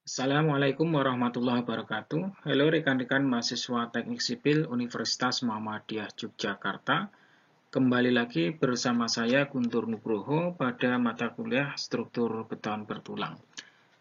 Assalamualaikum warahmatullahi wabarakatuh. Halo rekan-rekan mahasiswa Teknik Sipil Universitas Muhammadiyah Yogyakarta. Kembali lagi bersama saya Guntur Nugroho pada mata kuliah Struktur Beton Bertulang.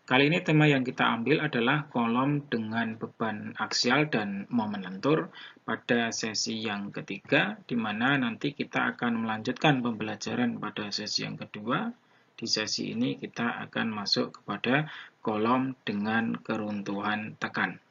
Kali ini tema yang kita ambil adalah kolom dengan beban aksial dan momen lentur pada sesi yang ketiga, di mana nanti kita akan melanjutkan pembelajaran pada sesi yang kedua. Di sesi ini kita akan masuk kepada kolom dengan keruntuhan tekan.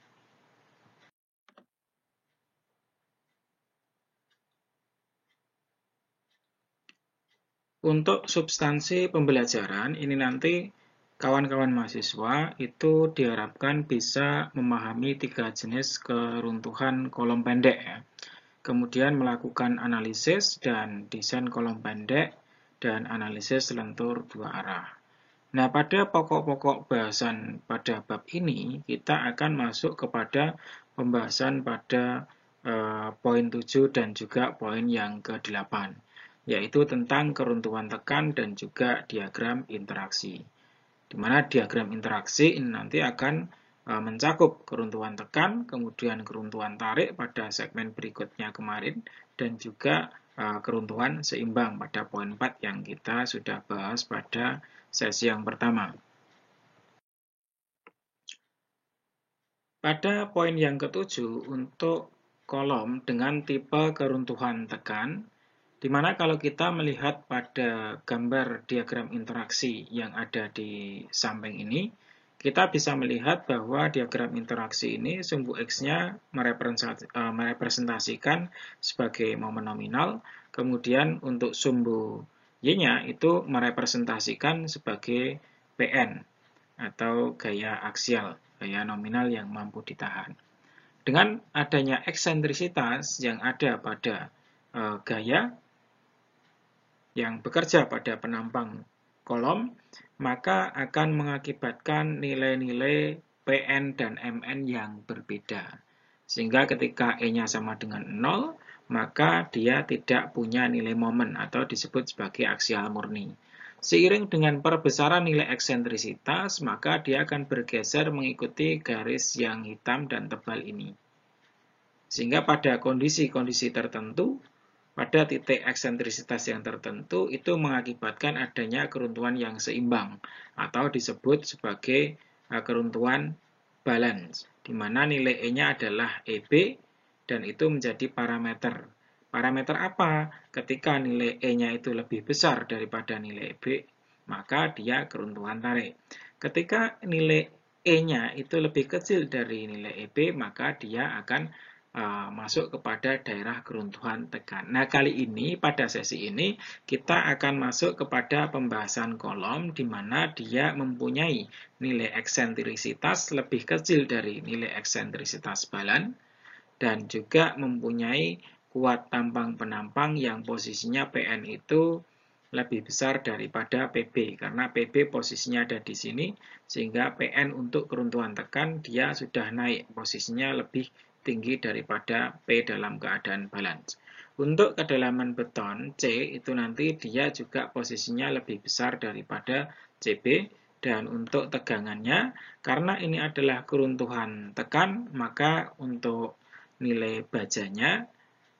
Untuk substansi pembelajaran ini nanti kawan-kawan mahasiswa itu diharapkan bisa memahami 3 jenis keruntuhan kolom pendek ya. Kemudian melakukan analisis dan desain kolom pendek dan analisis lentur 2 arah. Nah, pada pokok-pokok bahasan pada bab ini kita akan masuk kepada pembahasan pada poin 7 dan juga poin yang ke-8, yaitu tentang keruntuhan tekan dan juga diagram interaksi. Di mana diagram interaksi ini nanti akan mencakup keruntuhan tekan, kemudian keruntuhan tarik pada segmen berikutnya kemarin, dan juga keruntuhan seimbang pada poin 4 yang kita sudah bahas pada sesi yang pertama. Pada poin yang ketujuh, untuk kolom dengan tipe keruntuhan tekan, di mana kalau kita melihat pada gambar diagram interaksi yang ada di samping ini, kita bisa melihat bahwa diagram interaksi ini sumbu X-nya merepresentasikan sebagai momen nominal, kemudian untuk sumbu Y-nya itu merepresentasikan sebagai PN atau gaya aksial, gaya nominal yang mampu ditahan. Dengan adanya eksentrisitas yang ada pada gaya yang bekerja pada penampang kolom, maka akan mengakibatkan nilai-nilai PN dan MN yang berbeda. Sehingga ketika E-nya sama dengan 0, maka dia tidak punya nilai momen atau disebut sebagai aksial murni. Seiring dengan perbesaran nilai eksentrisitas, maka dia akan bergeser mengikuti garis yang hitam dan tebal ini. Sehingga pada kondisi-kondisi tertentu, pada titik eksentrisitas yang tertentu, itu mengakibatkan adanya keruntuhan yang seimbang, atau disebut sebagai keruntuhan balance, di mana nilai E-nya adalah EB, dan itu menjadi parameter. Parameter apa? Ketika nilai E-nya itu lebih besar daripada nilai B, maka dia keruntuhan tarik. Ketika nilai E-nya itu lebih kecil dari nilai EB, maka dia akan masuk kepada daerah keruntuhan tekan. Nah, kali ini pada sesi ini kita akan masuk kepada pembahasan kolom di mana dia mempunyai nilai eksentrisitas lebih kecil dari nilai eksentrisitas balan dan juga mempunyai kuat tampang penampang yang posisinya PN itu lebih besar daripada PB, karena PB posisinya ada di sini, sehingga PN untuk keruntuhan tekan dia sudah naik, posisinya lebih tinggi daripada P dalam keadaan balance. Untuk kedalaman beton C itu nanti dia juga posisinya lebih besar daripada CB, dan untuk tegangannya, karena ini adalah keruntuhan tekan, maka untuk nilai bajanya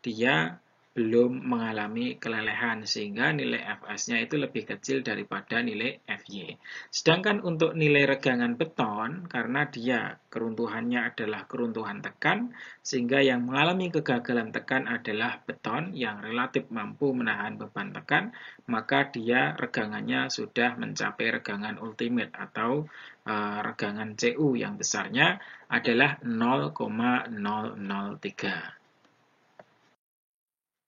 dia belum mengalami kelelehan sehingga nilai Fs-nya itu lebih kecil daripada nilai Fy. Sedangkan untuk nilai regangan beton, karena dia keruntuhannya adalah keruntuhan tekan, sehingga yang mengalami kegagalan tekan adalah beton yang relatif mampu menahan beban tekan, maka dia regangannya sudah mencapai regangan ultimate atau regangan Cu yang besarnya adalah 0,003.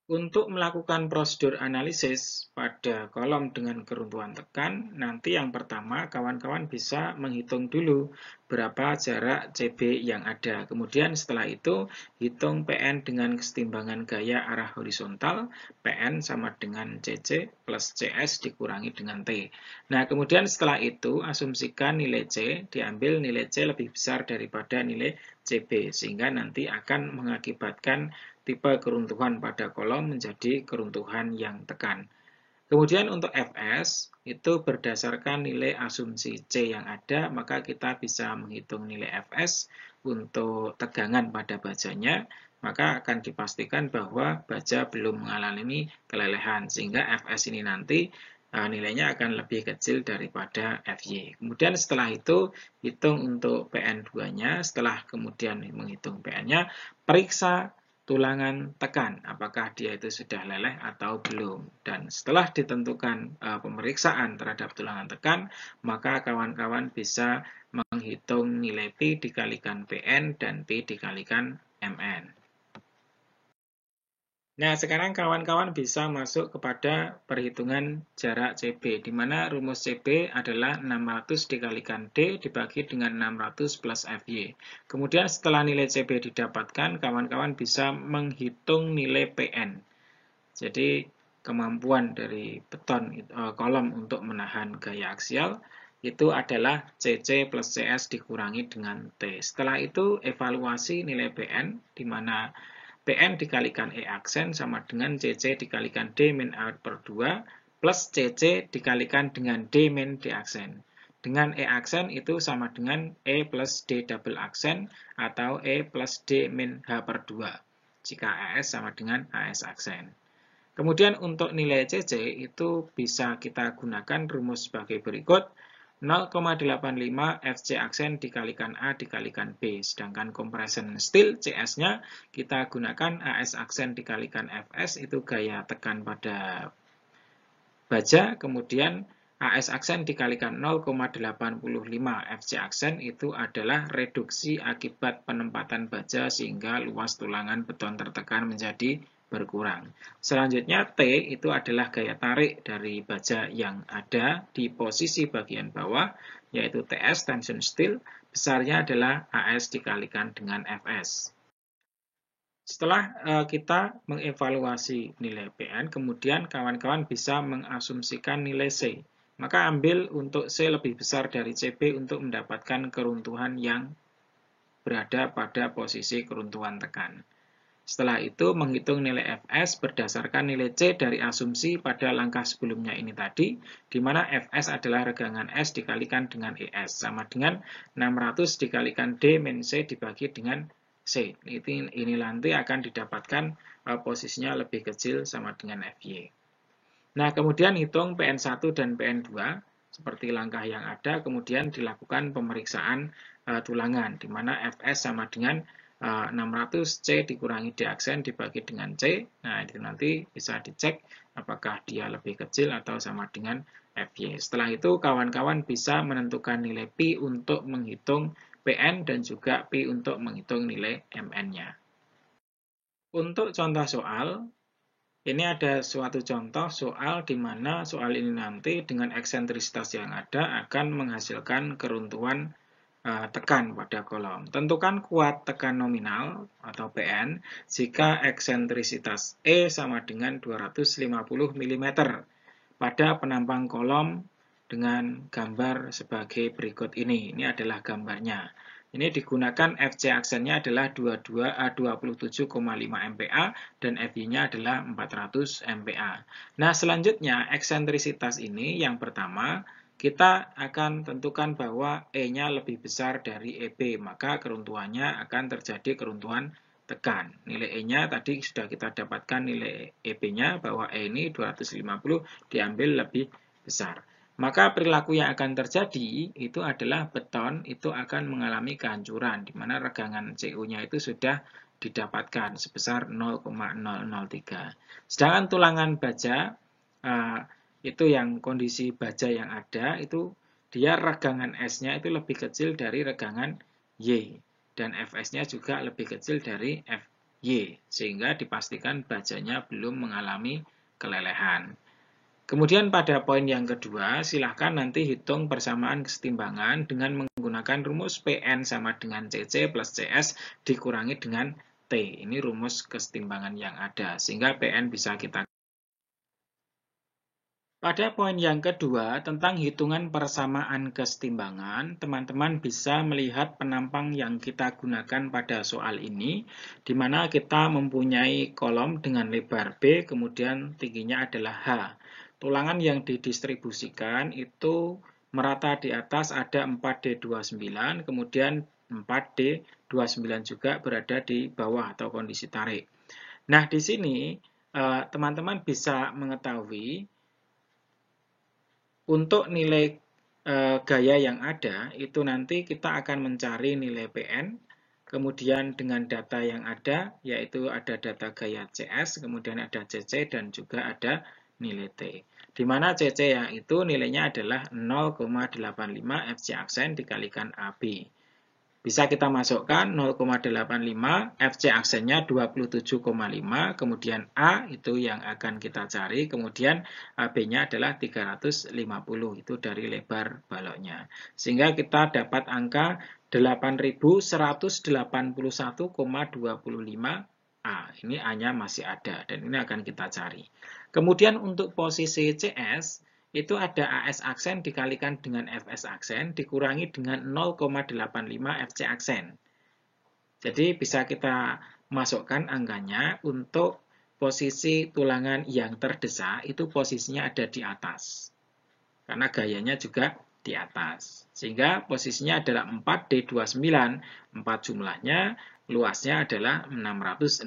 Untuk melakukan prosedur analisis pada kolom dengan keruntuhan tekan, nanti yang pertama kawan-kawan bisa menghitung dulu berapa jarak CB yang ada. Kemudian setelah itu hitung PN dengan kesetimbangan gaya arah horizontal, PN sama dengan CC plus CS dikurangi dengan T. Nah, kemudian setelah itu asumsikan nilai C, diambil nilai C lebih besar daripada nilai CB, sehingga nanti akan mengakibatkan tipe keruntuhan pada kolom menjadi keruntuhan yang tekan. Kemudian untuk Fs itu berdasarkan nilai asumsi C yang ada, maka kita bisa menghitung nilai Fs untuk tegangan pada bajanya, maka akan dipastikan bahwa baja belum mengalami kelelehan, sehingga Fs ini nanti nilainya akan lebih kecil daripada Fy. Kemudian setelah itu, hitung untuk Pn2-nya, setelah kemudian menghitung Pn-nya, periksa tulangan tekan, apakah dia itu sudah leleh atau belum. Dan setelah ditentukan pemeriksaan terhadap tulangan tekan, maka kawan-kawan bisa menghitung nilai P dikalikan Pn dan P dikalikan Mn. Nah, sekarang kawan-kawan bisa masuk kepada perhitungan jarak CB, di mana rumus CB adalah 600 dikalikan D dibagi dengan 600 plus Fy. Kemudian setelah nilai CB didapatkan, kawan-kawan bisa menghitung nilai Pn. Jadi, kemampuan dari beton kolom untuk menahan gaya aksial itu adalah CC plus CS dikurangi dengan T. Setelah itu, evaluasi nilai Pn, di mana Pn dikalikan E aksen sama dengan CC dikalikan D min A per 2 plus CC dikalikan dengan D min D aksen. Dengan E aksen itu sama dengan E plus D double aksen atau E plus D min H per 2 jika AS sama dengan AS aksen. Kemudian untuk nilai CC itu bisa kita gunakan rumus sebagai berikut. 0,85 FC aksen dikalikan A dikalikan B. Sedangkan compression steel CS-nya kita gunakan AS aksen dikalikan FS, itu gaya tekan pada baja. Kemudian AS aksen dikalikan 0,85 FC aksen itu adalah reduksi akibat penempatan baja sehingga luas tulangan beton tertekan menjadi berkurang. Selanjutnya T itu adalah gaya tarik dari baja yang ada di posisi bagian bawah, yaitu TS tension steel, besarnya adalah AS dikalikan dengan FS. Setelah kita mengevaluasi nilai Pn, kemudian kawan-kawan bisa mengasumsikan nilai C. Maka ambil untuk C lebih besar dari CB untuk mendapatkan keruntuhan yang berada pada posisi keruntuhan tekan. Setelah itu, menghitung nilai Fs berdasarkan nilai C dari asumsi pada langkah sebelumnya ini tadi, di mana Fs adalah regangan S dikalikan dengan ES, sama dengan 600 dikalikan D min C dibagi dengan C. Ini nanti akan didapatkan posisinya lebih kecil sama dengan Fy. Nah, kemudian hitung Pn1 dan Pn2, seperti langkah yang ada, kemudian dilakukan pemeriksaan tulangan, di mana Fs sama dengan 600 C dikurangi D aksen dibagi dengan C. Nah, itu nanti bisa dicek apakah dia lebih kecil atau sama dengan Fy. Setelah itu, kawan-kawan bisa menentukan nilai P untuk menghitung Pn dan juga P untuk menghitung nilai Mn-nya. Untuk contoh soal, ini ada suatu contoh soal di mana soal ini nanti dengan eksentrisitas yang ada akan menghasilkan keruntuhan tekan pada kolom. Tentukan kuat tekan nominal atau Pn jika eksentrisitas E sama dengan 250 mm pada penampang kolom dengan gambar sebagai berikut ini. Ini adalah gambarnya. Ini digunakan FC aksennya adalah 27,5 MPa dan Fy-nya adalah 400 MPa. Nah, selanjutnya eksentrisitas ini yang pertama kita akan tentukan bahwa E-nya lebih besar dari EB, maka keruntuhannya akan terjadi keruntuhan tekan. Nilai E-nya tadi sudah kita dapatkan nilai EB-nya bahwa E ini 250 diambil lebih besar. Maka perilaku yang akan terjadi itu adalah beton itu akan mengalami kehancuran, di mana regangan CU-nya itu sudah didapatkan sebesar 0,003. Sedangkan tulangan baja, itu yang kondisi baja yang ada, itu dia regangan S-nya itu lebih kecil dari regangan Y. Dan Fs-nya juga lebih kecil dari Fy, sehingga dipastikan bajanya belum mengalami kelelehan. Kemudian pada poin yang kedua, silahkan nanti hitung persamaan kesetimbangan dengan menggunakan rumus Pn sama dengan Cc plus Cs dikurangi dengan T. Ini rumus kesetimbangan yang ada, sehingga Pn bisa kita. Pada poin yang kedua, tentang hitungan persamaan kesetimbangan, teman-teman bisa melihat penampang yang kita gunakan pada soal ini, di mana kita mempunyai kolom dengan lebar B, kemudian tingginya adalah H. tulangan yang didistribusikan itu merata di atas ada 4D29, kemudian 4D29 juga berada di bawah atau kondisi tarik. Nah, di sini teman-teman bisa mengetahui untuk nilai gaya yang ada, itu nanti kita akan mencari nilai PN, kemudian dengan data yang ada, yaitu ada data gaya CS, kemudian ada CC, dan juga ada nilai T. Di mana CC yang itu nilainya adalah 0,85 FC aksen dikalikan AB. Bisa kita masukkan 0,85, FC aksennya 27,5, kemudian A itu yang akan kita cari, kemudian AB-nya adalah 350, itu dari lebar baloknya. Sehingga kita dapat angka 8181,25 A. Ini A-nya masih ada, dan ini akan kita cari. Kemudian untuk posisi CS, itu ada AS aksen dikalikan dengan FS aksen dikurangi dengan 0,85 FC aksen. Jadi bisa kita masukkan angkanya untuk posisi tulangan yang terdesak itu posisinya ada di atas. Karena gayanya juga di atas. Sehingga posisinya adalah 4D29. 4 jumlahnya, luasnya adalah 660.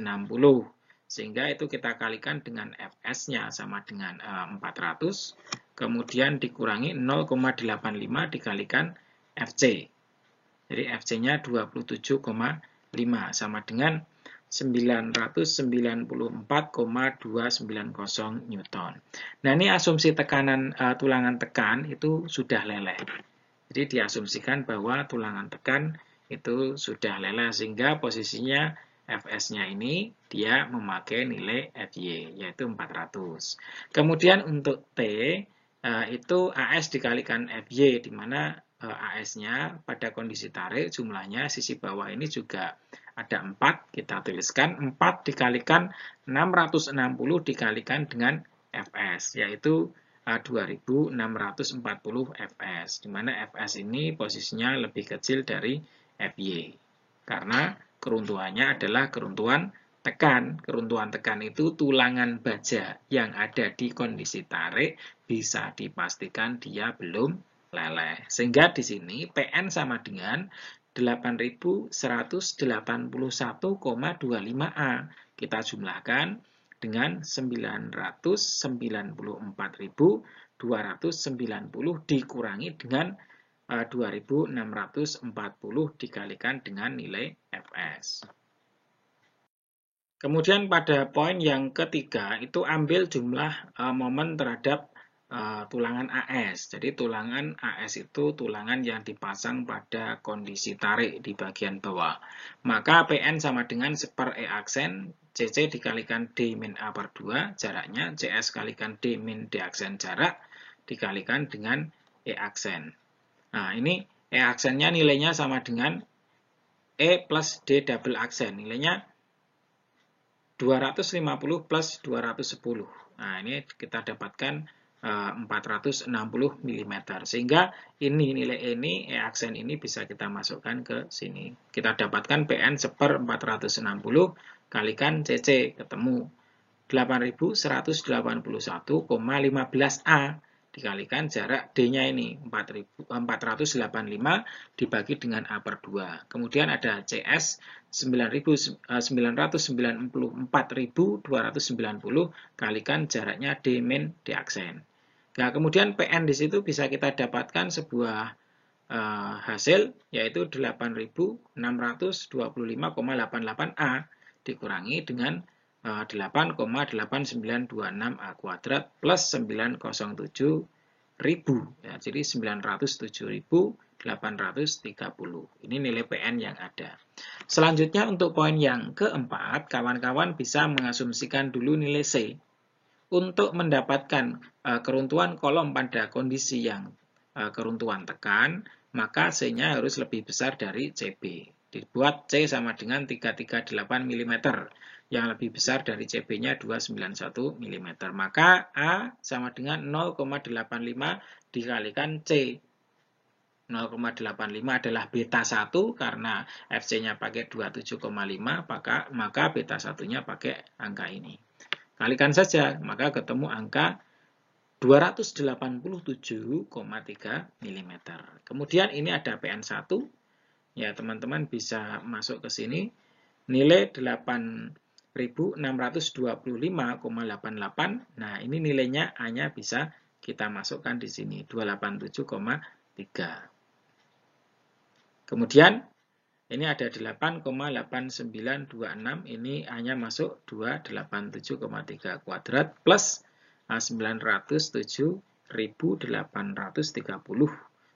Sehingga itu kita kalikan dengan FS-nya sama dengan 400. Kemudian dikurangi 0,85 dikalikan FC. Jadi FC-nya 27,5 sama dengan 994,290 Newton. Nah, ini asumsi tekanan tulangan tekan itu sudah leleh. Jadi diasumsikan bahwa tulangan tekan itu sudah leleh sehingga posisinya Fs-nya ini dia memakai nilai Fy yaitu 400. Kemudian untuk T itu AS dikalikan Fy di mana AS-nya pada kondisi tarik jumlahnya sisi bawah ini juga ada 4, kita tuliskan 4 dikalikan 660 dikalikan dengan Fs, yaitu 2640 Fs, di mana Fs ini posisinya lebih kecil dari Fy, karena keruntuhannya adalah keruntuhan tekan. Keruntuhan tekan itu tulangan baja yang ada di kondisi tarik bisa dipastikan dia belum leleh. Sehingga di sini PN sama dengan 8181,25A. Kita jumlahkan dengan 994.290 dikurangi dengan 2640 dikalikan dengan nilai Fs. Kemudian pada poin yang ketiga itu ambil jumlah momen terhadap tulangan AS. Jadi tulangan AS itu tulangan yang dipasang pada kondisi tarik di bagian bawah. Maka PN sama dengan 1 per E aksen, CC dikalikan D min A per 2, jaraknya, CS kalikan D min D aksen jarak, dikalikan dengan E aksen. Nah, ini E aksennya nilainya sama dengan E plus D double aksen. Nilainya 250 plus 210. Nah, ini kita dapatkan 460 mm. Sehingga ini nilai ini, E aksen ini bisa kita masukkan ke sini. Kita dapatkan PN 1 per 460 kalikan CC, ketemu 8181,15A. Dikalikan jarak D-nya ini 485 dibagi dengan A per 2. Kemudian ada CS 994.290 kalikan jaraknya D min D aksen. Nah, kemudian PN di situ bisa kita dapatkan sebuah hasil yaitu 8.625,88A dikurangi dengan 8,8926 A kuadrat plus 907.000, ya, jadi 907.830. Ini nilai PN yang ada. Selanjutnya untuk poin yang keempat, kawan-kawan bisa mengasumsikan dulu nilai C. Untuk mendapatkan keruntuhan kolom pada kondisi yang keruntuhan tekan, maka C-nya harus lebih besar dari CB. Dibuat C sama dengan 338 mm. Yang lebih besar dari CB-nya 291 mm. Maka A sama dengan 0,85 dikalikan C. 0,85 adalah beta 1 karena FC-nya pakai 27,5, maka beta 1-nya pakai angka ini. Kalikan saja, maka ketemu angka 287,3 mm. Kemudian ini ada PN1. Ya, teman-teman bisa masuk ke sini. Nilai 8.625,88. Nah, ini nilainya hanya bisa kita masukkan di sini, 287,3. Kemudian, ini ada 8,8926, ini hanya masuk 287,3 kuadrat plus 907.830.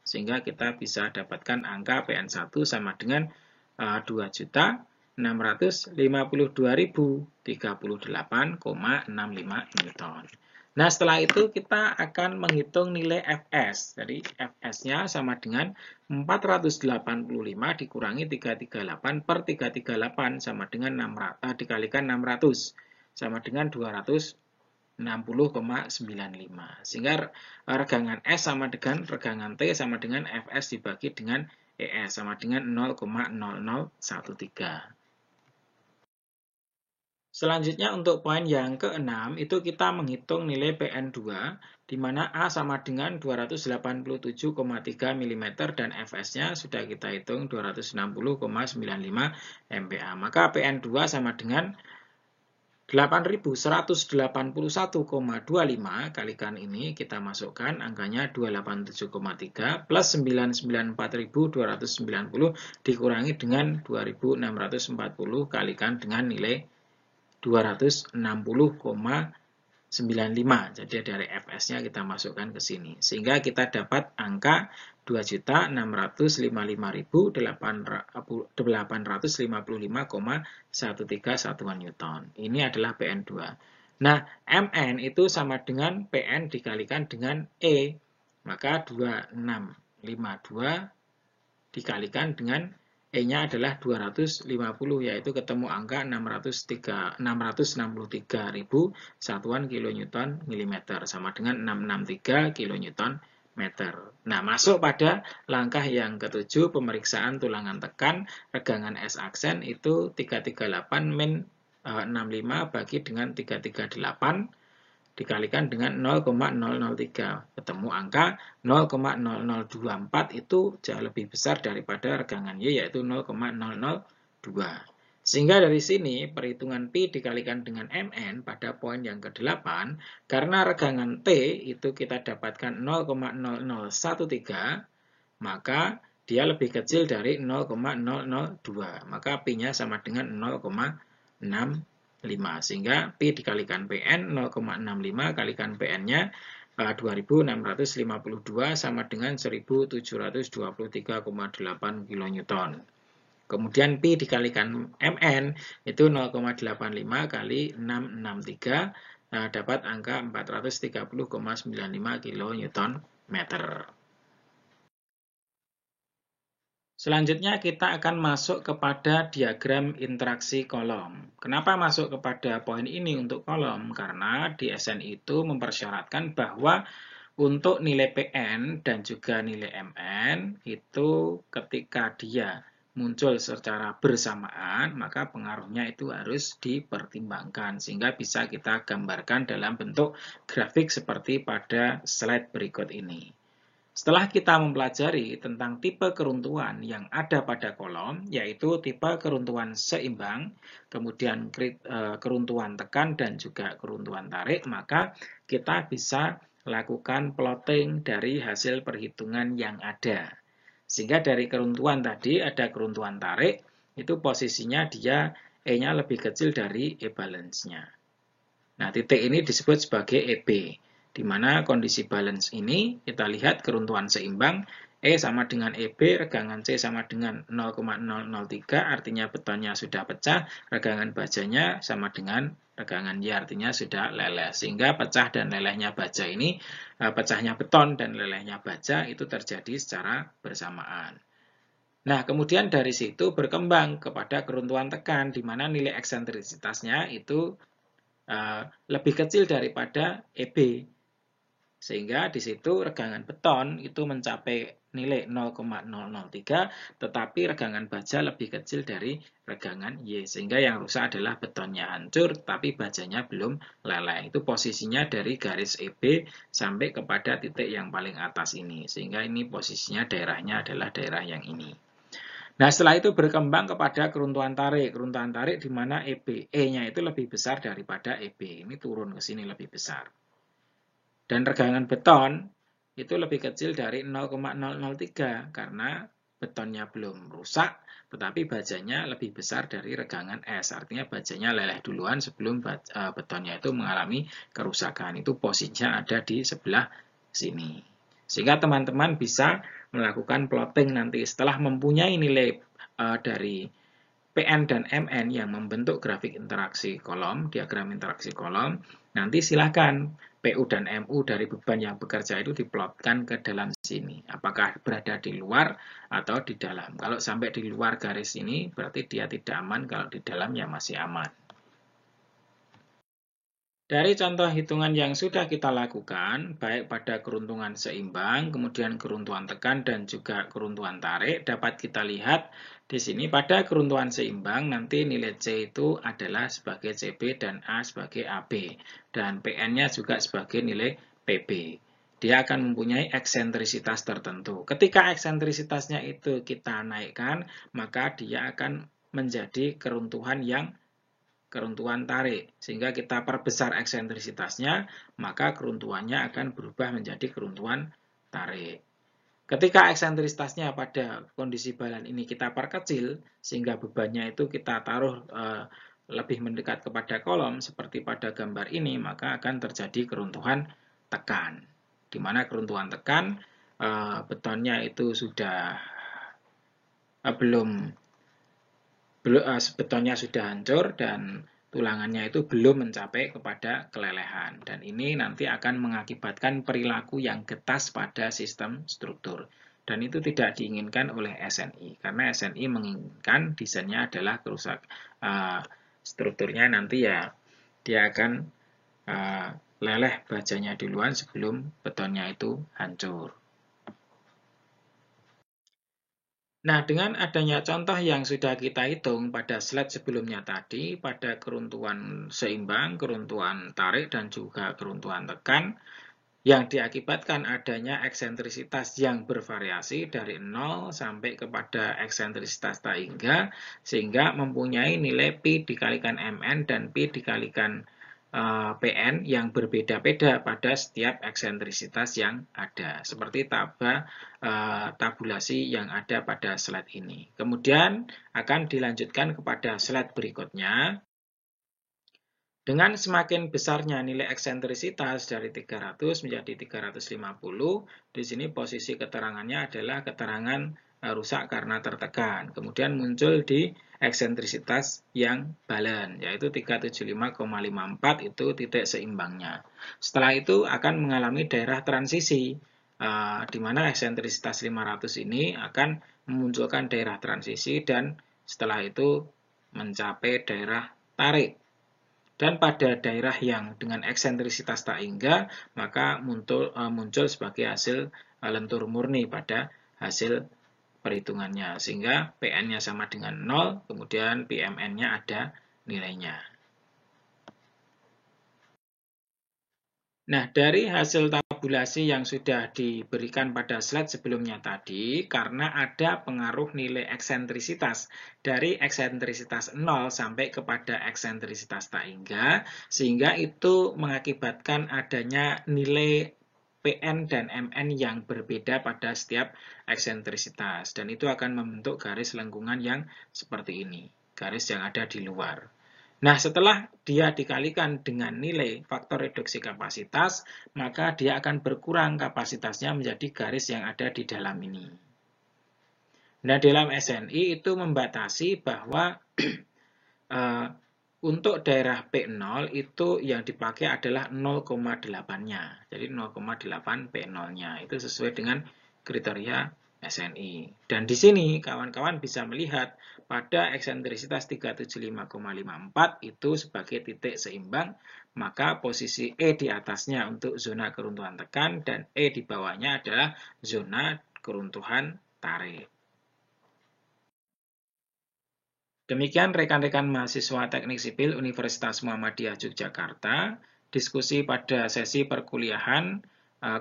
Sehingga kita bisa dapatkan angka PN1 sama dengan 2.652.038,65 Newton. Nah, setelah itu kita akan menghitung nilai Fs. Jadi, Fs-nya sama dengan 485 dikurangi 338 per 338 sama dengan 600, dikalikan 600 sama dengan 260,95. Sehingga regangan S sama dengan regangan T sama dengan Fs dibagi dengan ES sama dengan 0,0013. Selanjutnya untuk poin yang ke-6 itu kita menghitung nilai PN2 di mana A sama dengan 287,3 mm dan Fs-nya sudah kita hitung 260,95 MPa. Maka PN2 sama dengan 8.181,25 kalikan ini kita masukkan angkanya 287,3 plus 994.290 dikurangi dengan 2.640 kalikan dengan nilai 260,95. Jadi dari Fs-nya kita masukkan ke sini. Sehingga kita dapat angka 2.655.855,13 satuan Newton. Ini adalah PN2. Nah, Mn itu sama dengan Pn dikalikan dengan E. Maka 2652 dikalikan dengan E-nya adalah 250, yaitu ketemu angka 663.000 satuan kilonewton milimeter, sama dengan 663 kilonewton meter. Nah, masuk pada langkah yang ketujuh, pemeriksaan tulangan tekan, regangan S aksen itu 338 min 65 bagi dengan 338, dikalikan dengan 0,003. Ketemu angka 0,0024 itu jauh lebih besar daripada regangan Y, yaitu 0,002. Sehingga dari sini perhitungan Pi dikalikan dengan Mn pada poin yang ke-8, karena regangan T itu kita dapatkan 0,0013, maka dia lebih kecil dari 0,002. Maka Pi-nya sama dengan 0,65. Sehingga Pi dikalikan Pn 0,65 kalikan Pn-nya 2652 sama dengan 1723,8 kN. Kemudian Pi dikalikan Mn itu 0,85 kali 663 dapat angka 430,95 kN/meter. Selanjutnya kita akan masuk kepada diagram interaksi kolom. Kenapa masuk kepada poin ini untuk kolom? Karena di SNI itu mempersyaratkan bahwa untuk nilai PN dan juga nilai Mn itu ketika dia muncul secara bersamaan, maka pengaruhnya itu harus dipertimbangkan. Sehingga bisa kita gambarkan dalam bentuk grafik seperti pada slide berikut ini. Setelah kita mempelajari tentang tipe keruntuhan yang ada pada kolom, yaitu tipe keruntuhan seimbang, kemudian keruntuhan tekan dan juga keruntuhan tarik, maka kita bisa lakukan plotting dari hasil perhitungan yang ada. Sehingga dari keruntuhan tadi ada keruntuhan tarik, itu posisinya dia E-nya lebih kecil dari E balance-nya. Nah, titik ini disebut sebagai EB. Di mana kondisi balance ini kita lihat keruntuhan seimbang, E sama dengan EB, regangan C sama dengan 0,003, artinya betonnya sudah pecah, regangan bajanya sama dengan regangan Y, artinya sudah leleh. Sehingga pecah dan lelehnya baja ini, pecahnya beton dan lelehnya baja itu terjadi secara bersamaan. Nah, kemudian dari situ berkembang kepada keruntuhan tekan, di mana nilai eksentrisitasnya itu lebih kecil daripada EB. Sehingga di situ regangan beton itu mencapai nilai 0,003, tetapi regangan baja lebih kecil dari regangan Y. Sehingga yang rusak adalah betonnya hancur, tapi bajanya belum leleh. Itu posisinya dari garis EB sampai kepada titik yang paling atas ini. Sehingga ini posisinya daerahnya adalah daerah yang ini. Nah, setelah itu berkembang kepada keruntuhan tarik. Keruntuhan tarik di mana E-nya itu lebih besar daripada EB. Ini turun ke sini lebih besar. Dan regangan beton itu lebih kecil dari 0,003 karena betonnya belum rusak, tetapi bajanya lebih besar dari regangan S. Artinya bajanya leleh duluan sebelum betonnya itu mengalami kerusakan. Itu posisinya ada di sebelah sini. Sehingga teman-teman bisa melakukan plotting nanti setelah mempunyai nilai dari PN dan MN yang membentuk grafik interaksi kolom, diagram interaksi kolom, nanti silakan PU dan MU dari beban yang bekerja itu diplotkan ke dalam sini. Apakah berada di luar atau di dalam. Kalau sampai di luar garis ini, berarti dia tidak aman. Kalau di dalam, ya masih aman. Dari contoh hitungan yang sudah kita lakukan, baik pada keruntuhan seimbang, kemudian keruntuhan tekan, dan juga keruntuhan tarik, dapat kita lihat di sini pada keruntuhan seimbang, nanti nilai C itu adalah sebagai CB dan A sebagai AB. Dan PN-nya juga sebagai nilai PB. Dia akan mempunyai eksentrisitas tertentu. Ketika eksentrisitasnya itu kita naikkan, maka dia akan menjadi keruntuhan tarik. Sehingga kita perbesar eksentrisitasnya, maka keruntuhannya akan berubah menjadi keruntuhan tarik. Ketika eksentrisitasnya pada kondisi balan ini kita perkecil, sehingga bebannya itu kita taruh lebih mendekat kepada kolom, seperti pada gambar ini, maka akan terjadi keruntuhan tekan. Di mana keruntuhan tekan, betonnya itu sudah betonnya sudah hancur dan tulangannya itu belum mencapai kepada kelelehan. Dan ini nanti akan mengakibatkan perilaku yang getas pada sistem struktur. Dan itu tidak diinginkan oleh SNI. Karena SNI menginginkan desainnya adalah strukturnya nanti ya dia akan leleh bajanya duluan sebelum betonnya itu hancur. Nah, dengan adanya contoh yang sudah kita hitung pada slide sebelumnya tadi, pada keruntuhan seimbang, keruntuhan tarik, dan juga keruntuhan tekan, yang diakibatkan adanya eksentrisitas yang bervariasi dari 0 sampai kepada eksentrisitas tak hingga, sehingga mempunyai nilai Pi dikalikan Mn dan Pi dikalikan PN yang berbeda-beda pada setiap eksentrisitas yang ada, seperti tabulasi yang ada pada slide ini. Kemudian akan dilanjutkan kepada slide berikutnya. Dengan semakin besarnya nilai eksentrisitas dari 300 menjadi 350, di sini posisi keterangannya adalah keterangan rusak karena tertekan. Kemudian muncul di eksentrisitas yang balan, yaitu 375,54 itu titik seimbangnya. Setelah itu akan mengalami daerah transisi, di mana eksentrisitas 500 ini akan memunculkan daerah transisi dan setelah itu mencapai daerah tarik. Dan pada daerah yang dengan eksentrisitas tak hingga, maka muncul sebagai hasil lentur murni pada hasil perhitungannya. Sehingga PN-nya sama dengan 0, kemudian PMN-nya ada nilainya. Nah, dari hasil tabulasi yang sudah diberikan pada slide sebelumnya tadi, karena ada pengaruh nilai eksentrisitas dari eksentrisitas 0 sampai kepada eksentrisitas tak hingga, sehingga itu mengakibatkan adanya nilai PN dan MN yang berbeda pada setiap eksentrisitas. Dan itu akan membentuk garis lengkungan yang seperti ini, garis yang ada di luar. Nah, setelah dia dikalikan dengan nilai faktor reduksi kapasitas, maka dia akan berkurang kapasitasnya menjadi garis yang ada di dalam ini. Nah, dalam SNI itu membatasi bahwa untuk daerah P0 itu yang dipakai adalah 0,8-nya. Jadi 0,8 P0-nya. Itu sesuai dengan kriteria SNI. Dan di sini kawan-kawan bisa melihat pada eksentrisitas 375,54 itu sebagai titik seimbang, maka posisi E di atasnya untuk zona keruntuhan tekan dan E di bawahnya adalah zona keruntuhan tarik. Demikian rekan-rekan mahasiswa Teknik Sipil Universitas Muhammadiyah Yogyakarta, diskusi pada sesi perkuliahan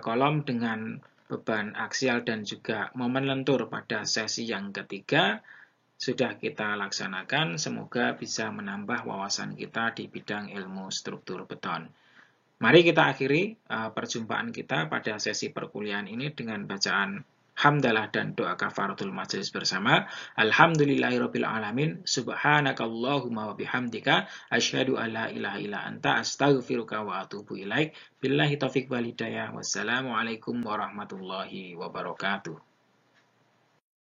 kolom dengan beban aksial dan juga momen lentur pada sesi yang ketiga sudah kita laksanakan. Semoga bisa menambah wawasan kita di bidang ilmu struktur beton. Mari kita akhiri perjumpaan kita pada sesi perkuliahan ini dengan bacaan hamdalah dan doa kafaratul majelis bersama. Alhamdulillahirabbil alamin. Subhanakallahumma wa bihamdika asyhadu alla ilaha illa anta astaghfiruka wa atubu ilaik. Billahi taufik wal hidayah. Wassalamualaikum warahmatullahi wabarakatuh.